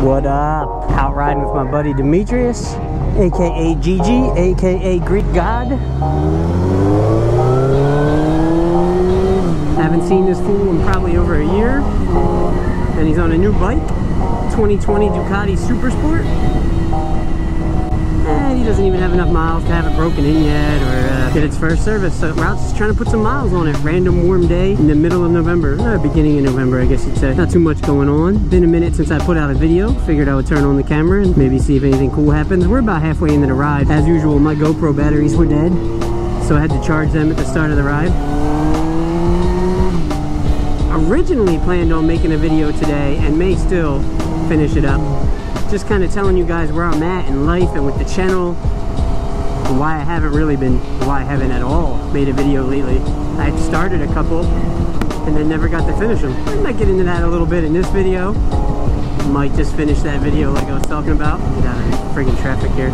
What up? Out riding with my buddy Demetrius, aka GG, aka Greek God. Haven't seen this fool in probably over a year, and he's on a new bike, 2020 Ducati Super Sport. And he doesn't even have enough miles to have it broken in yet or get its first service. So Route's just trying to put some miles on it. Random warm day in the middle of November, beginning of November, I guess you'd say. Not too much going on. Been a minute since I put out a video. Figured I would turn on the camera and maybe see if anything cool happens. We're about halfway into the ride. As usual, my GoPro batteries were dead, so I had to charge them at the start of the ride. Originally planned on making a video today and may still finish it up. Just kind of telling you guys where I'm at in life and with the channel, and why I haven't at all made a video lately. I started a couple and then never got to finish them. I might get into that a little bit in this video. Might just finish that video like I was talking about. Get out of this friggin' traffic here.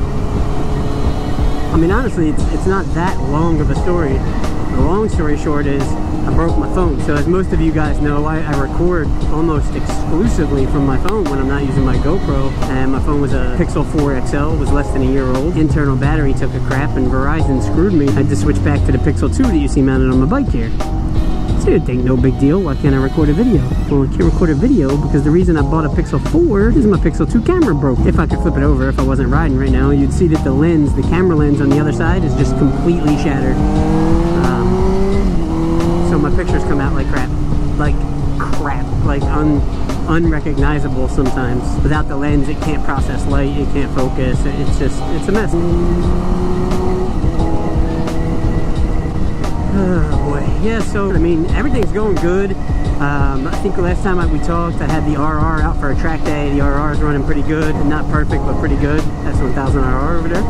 I mean, honestly, it's not that long of a story. The long story short is I broke my phone. So as most of you guys know, I record almost exclusively from my phone when I'm not using my GoPro. And my phone was a Pixel 4 XL, was less than a year old. Internal battery took a crap and Verizon screwed me. I had to switch back to the Pixel 2 that you see mounted on my bike here. So you'd think no big deal, why can't I record a video? Well, I can't record a video because the reason I bought a Pixel 4 is my Pixel 2 camera broke. If I could flip it over, if I wasn't riding right now, you'd see that the lens, the camera lens on the other side is just completely shattered. So my pictures come out like crap, like unrecognizable sometimes. Without the lens, it can't process light, it can't focus, it's a mess. Oh boy, yeah, so I mean, everything's going good. I think the last time we talked, I had the RR out for a track day. The RR is running pretty good, not perfect, but pretty good. That's 1000 RR over there.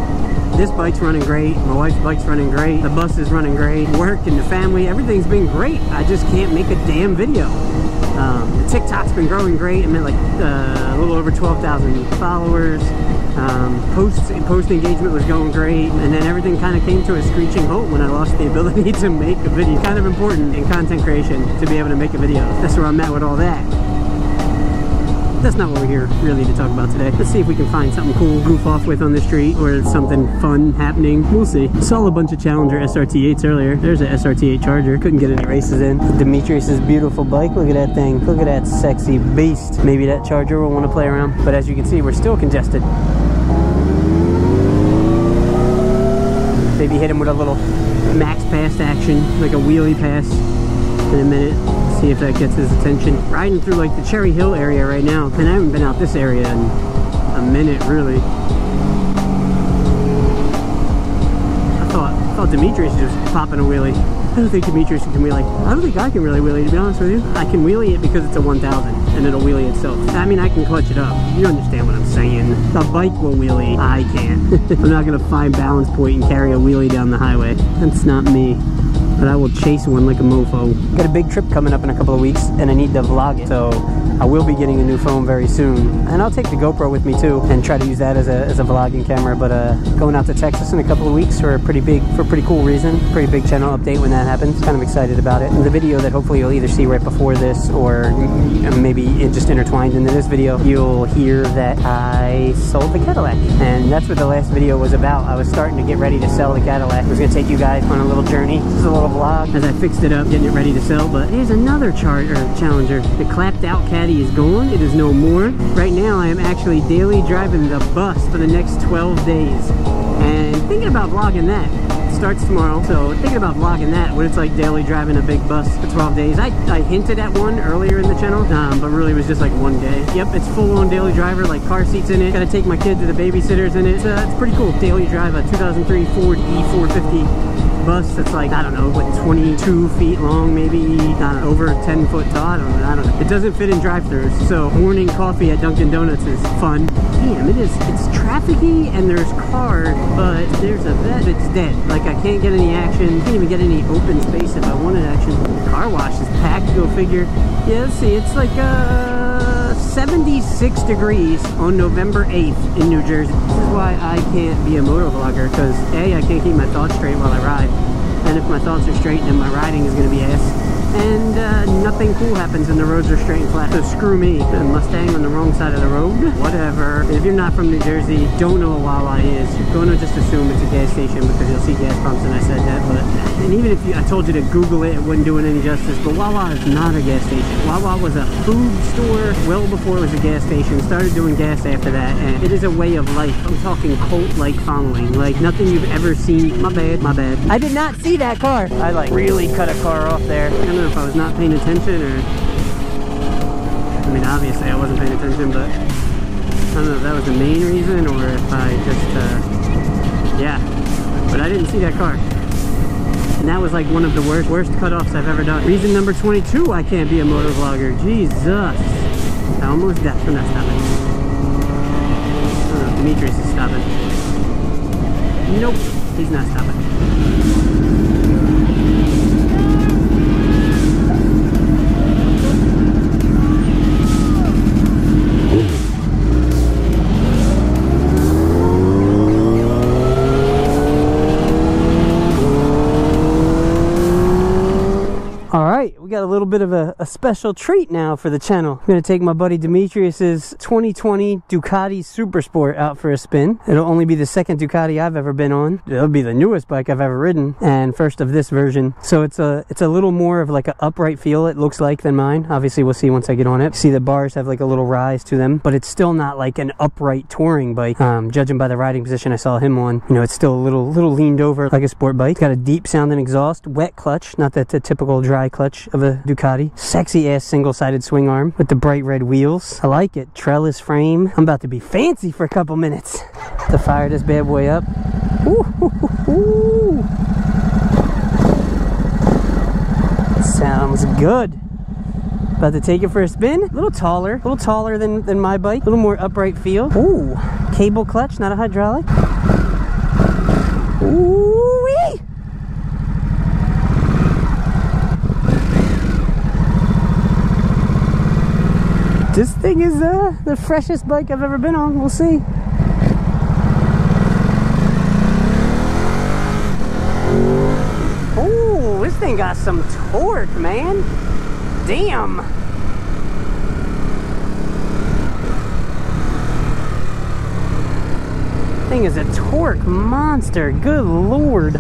This bike's running great, my wife's bike's running great, the bus is running great, work and the family, everything's been great. I just can't make a damn video. The TikTok's been growing great. I'm at like a little over 12,000 followers. Post engagement was going great, and then everything kind of came to a screeching halt when I lost the ability to make a video. Kind of important in content creation to be able to make a video. That's where I'm at with all that. That's not what we're here really to talk about today. Let's see if we can find something cool, goof off with on the street, or something fun happening. We'll see. Saw a bunch of Challenger SRT8s earlier. There's a SRT8 Charger. Couldn't get any races in. Demetrius's beautiful bike. Look at that thing. Look at that sexy beast. Maybe that Charger will want to play around. But as you can see, we're still congested. Maybe hit him with a little max pass action, like a wheelie pass in a minute. See if that gets his attention. Riding through like the Cherry Hill area right now, and I haven't been out this area in a minute really. I thought Demetrius was just popping a wheelie. I don't think Demetrius can wheelie. I don't think I can really wheelie, to be honest with you. I can wheelie it because it's a 1000 and it'll wheelie itself. I mean, I can clutch it up. You understand what I'm saying. The bike will wheelie. I can't. I'm not gonna find balance point and carry a wheelie down the highway. That's not me. But I will chase one like a mofo. Got a big trip coming up in a couple of weeks and I need to vlog it. So I will be getting a new phone very soon. And I'll take the GoPro with me too and try to use that as a vlogging camera. But going out to Texas in a couple of weeks for a pretty cool reason. Pretty big channel update when that happens. Kind of excited about it. And the video that hopefully you'll either see right before this or maybe just intertwined into this video, you'll hear that I sold the Cadillac. And that's what the last video was about. I was starting to get ready to sell the Cadillac. I was going to take you guys on a little journey. This is a little vlog as I fixed it up, getting it ready to sell. But here's another Challenger. The clapped out caddy is gone. It is no more. Right now I am actually daily driving the bus for the next 12 days and thinking about vlogging that. It starts tomorrow, so thinking about vlogging that, what it's like daily driving a big bus for 12 days. I hinted at one earlier in the channel, but really it was just like one day. Yep, it's full on daily driver, like car seats in it. Gotta take my kid to the babysitters in it. It's pretty cool. Daily drive a 2003 Ford E450 bus that's like, I don't know, what, 22 feet long, maybe, I don't know, over 10 foot tall, I don't know. It doesn't fit in drive-thrus, so morning coffee at Dunkin' Donuts is fun. Damn, it's trafficy and there's cars, but there's a vet that's dead. Like, I can't get any action, can't even get any open space if I wanted action. The car wash is packed, go figure. Yeah, let's see, it's like 76 degrees on November 8th in New Jersey. This is why I can't be a moto vlogger, because A, I can't keep my thoughts straight while I ride, and if my thoughts are straight, then my riding is going to be ass. and nothing cool happens and the roads are straight and flat. So screw me. The Mustang on the wrong side of the road. Whatever. If you're not from New Jersey, don't know what Wawa is, you're going to just assume it's a gas station because you'll see gas pumps and I said that. And even if I told you to Google it, it wouldn't do it any justice. But Wawa is not a gas station. Wawa was a food store well before it was a gas station. Started doing gas after that, and it is a way of life. I'm talking cult-like following, like nothing you've ever seen. My bad, my bad. I did not see that car. I like really cut a car off there. I don't know if I was not paying attention or... I mean, obviously I wasn't paying attention, but I don't know if that was the main reason or if I just, yeah. But I didn't see that car. And that was like one of the worst cutoffs I've ever done. Reason number 22, I can't be a motor vlogger. Jesus. I almost died. I'm not stopping. Oh, Demetrius is stopping. Nope, he's not stopping. We got a little bit of a special treat now for the channel. I'm going to take my buddy Demetrius's 2020 Ducati Super Sport out for a spin. It'll only be the second Ducati I've ever been on. It'll be the newest bike I've ever ridden and first of this version. So it's a little more of like an upright feel, it looks like, than mine. Obviously we'll see once I get on it. See the bars have like a little rise to them, but it's still not like an upright touring bike. Judging by the riding position I saw him on, you know, it's still a little leaned over like a sport bike. It's got a deep sounding exhaust, wet clutch, not that the typical dry clutch of a Ducati. Sexy ass single-sided swing arm with the bright red wheels. I like it. Trellis frame. I'm about to be fancy for a couple minutes. To fire this bad boy up. Ooh, ooh, ooh. Sounds good. About to take it for a spin. A little taller than my bike. A little more upright feel. Ooh, cable clutch, not a hydraulic. Ooh-wee. This thing is the freshest bike I've ever been on. We'll see. Oh, this thing got some torque, man. Damn. Thing is a torque monster. Good Lord.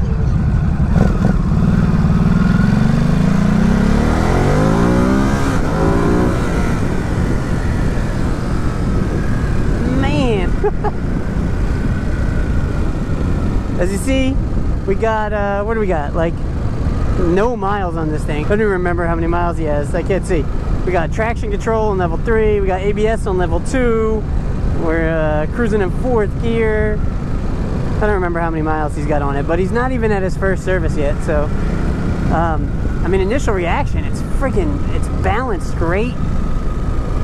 As you see, we got, what do we got? Like, no miles on this thing. I don't even remember how many miles he has. I can't see. We got traction control on level 3. We got ABS on level 2. We're cruising in 4th gear. I don't remember how many miles he's got on it, but he's not even at his first service yet. So, I mean, initial reaction, it's balanced great.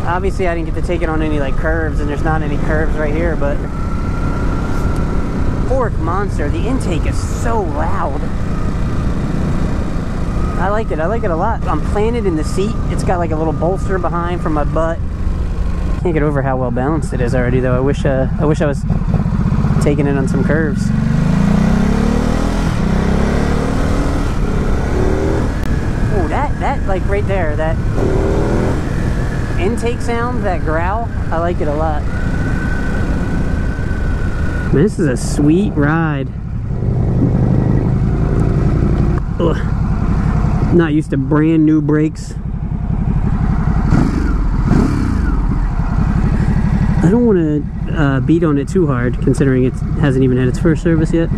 Obviously, I didn't get to take it on any like curves, and there's not any curves right here, but torque monster. The intake is so loud. I like it a lot. I'm planted in the seat. It's got like a little bolster behind for my butt. Can't get over how well balanced it is already, though. I wish I was taking it on some curves. Oh, that like right there, that intake sound, that growl, I like it a lot. This is a sweet ride. Ugh. Not used to brand new brakes. I don't want to beat on it too hard, considering it hasn't even had its first service yet.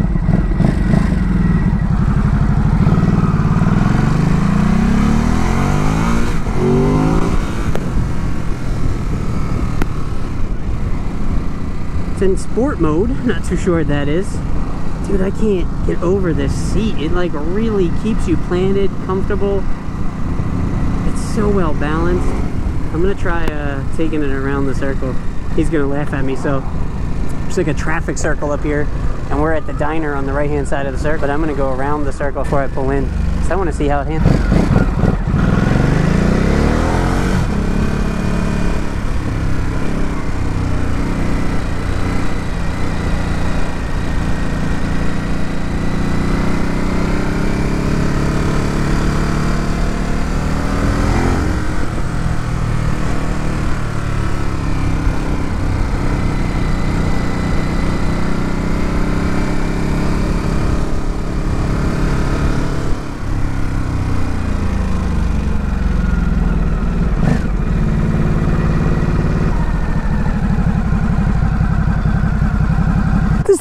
It's in sport mode, not too sure what that is. Dude, I can't get over this seat. It like really keeps you planted, comfortable. It's so well balanced. I'm gonna try taking it around the circle. He's gonna laugh at me. So there's like a traffic circle up here, and we're at the diner on the right hand side of the circle, but I'm gonna go around the circle before I pull in, so I want to see how it handles.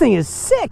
thing is sick.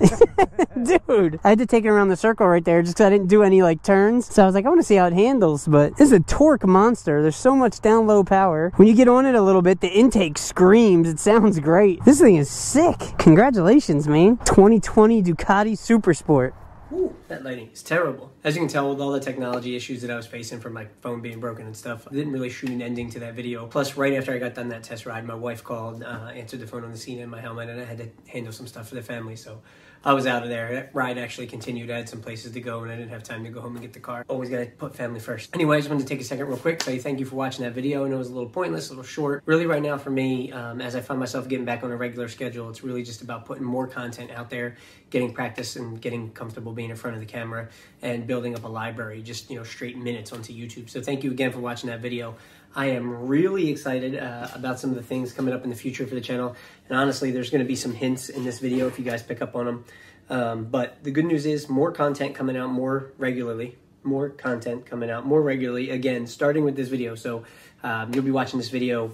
Dude, I had to take it around the circle right there just because I didn't do any like turns. So I was like, I want to see how it handles, but this is a torque monster. There's so much down low power. When you get on it a little bit, the intake screams. It sounds great. This thing is sick. Congratulations, man. 2020 Ducati Super Sport. Ooh, that lighting is terrible. As you can tell, with all the technology issues that I was facing from my phone being broken and stuff, I didn't really shoot an ending to that video. Plus, right after I got done that test ride, my wife called, answered the phone on the scene in my helmet, and I had to handle some stuff for the family, so I was out of there. That ride actually continued. I had some places to go, and I didn't have time to go home and get the car. Always gotta put family first. Anyway, I just wanted to take a second real quick, say thank you for watching that video. I know it was a little pointless, a little short. Really right now for me, as I find myself getting back on a regular schedule, it's really just about putting more content out there, getting practice and getting comfortable being in front of the camera, and building up a library, just, you know, straight minutes onto YouTube. So thank you again for watching that video. I am really excited about some of the things coming up in the future for the channel. And honestly, there's going to be some hints in this video if you guys pick up on them. But the good news is more content coming out more regularly. More content coming out more regularly, again, starting with this video. So you'll be watching this video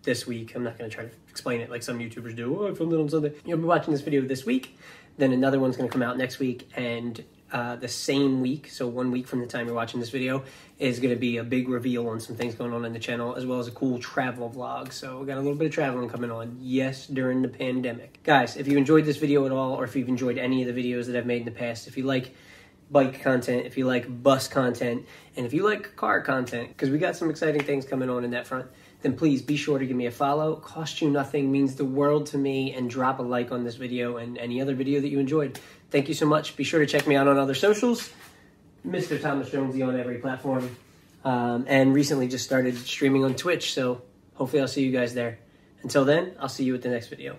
this week. I'm not going to try to explain it like some YouTubers do. Oh, I filmed it on Sunday. You'll be watching this video this week. Then another one's going to come out next week. And the same week, so 1 week from the time you're watching this video, is going to be a big reveal on some things going on in the channel, as well as a cool travel vlog. So we got a little bit of traveling coming on, yes, during the pandemic. Guys, if you enjoyed this video at all, or if you've enjoyed any of the videos that I've made in the past, if you like bike content, if you like bus content, and if you like car content, because we got some exciting things coming on in that front, then please be sure to give me a follow. Costs you nothing, means the world to me, and drop a like on this video and any other video that you enjoyed. Thank you so much. Be sure to check me out on other socials. MrThomasJonesy on every platform. And recently just started streaming on Twitch, so hopefully I'll see you guys there. Until then, I'll see you at the next video.